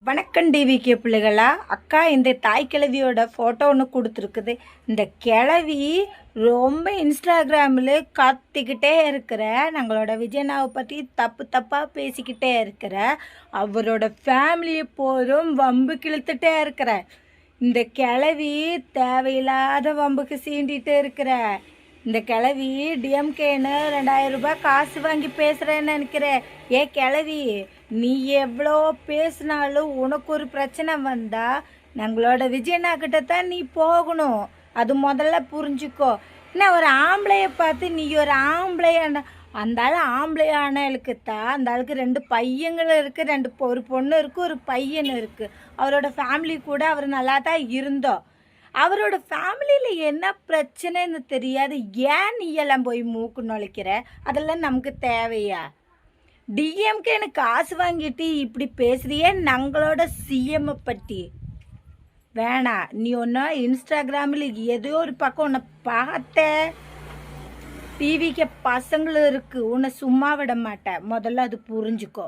வணக்கம் டிவிகே பிள்ளைகளா. அக்கா இந்த தாய் கிழவியோட ஃபோட்டோ ஒன்று கொடுத்துருக்குது. இந்த கிழவி ரொம்ப இன்ஸ்டாகிராமில் கத்திக்கிட்டே இருக்கிற, நம்மளோட விஜயனாவை பற்றி தப்பாக பேசிக்கிட்டே இருக்கிற, அவரோட ஃபேமிலியை போதும் வம்பு கிழித்துட்டே இருக்கிற இந்த கிழவி தேவையில்லாத வம்புக்கு சீண்டிகிட்டே இருக்கிற இந்த கிழவி டிஎம்கேன்னு 2000 ரூபாய் காசு வாங்கி பேசுகிறேன்னு நினைக்கிறேன். கிழவி, நீ எவ்வளோ பேசினாலும் உனக்கு ஒரு பிரச்சனை வந்தால் நம்மளோட விஜயண்ணா கிட்ட தான் நீ போகணும். அது முதல்ல புரிஞ்சுக்கோ. என்ன ஒரு ஆம்பளையை பார்த்து நீ ஒரு ஆம்பளையான அந்த ஆள் ஆம்பளையானலுக்கு தான் அந்த ஆளுக்கு 2 பையங்களும் இருக்குது, ஒரு பொண்ணு இருக்குது, ஒரு பையன் இருக்குது. அவரோட ஃபேமிலி கூட அவர் நல்லா தான் இருந்தோம். அவரோட ஃபேமிலியில் என்ன பிரச்சனைன்னு தெரியாது. ஏன் நீ எல்லாம் போய் மூக்கு நுழைக்கிற? அதெல்லாம் நமக்கு தேவையா? டிஎம்கே எனக்கு காசு வாங்கிட்டு இப்படி பேசுறியே நம்மளோட சிஎம்மை பற்றி. வேணாம், நீ ஒன்றா இன்ஸ்டாகிராமில் ஏதோ ஒரு பக்கம் உன்னை பார்த்த டிவிக்கு பசங்களும் இருக்குது, உன்னை சும்மா விட மாட்டேன். முதல்ல அது புரிஞ்சுக்கோ.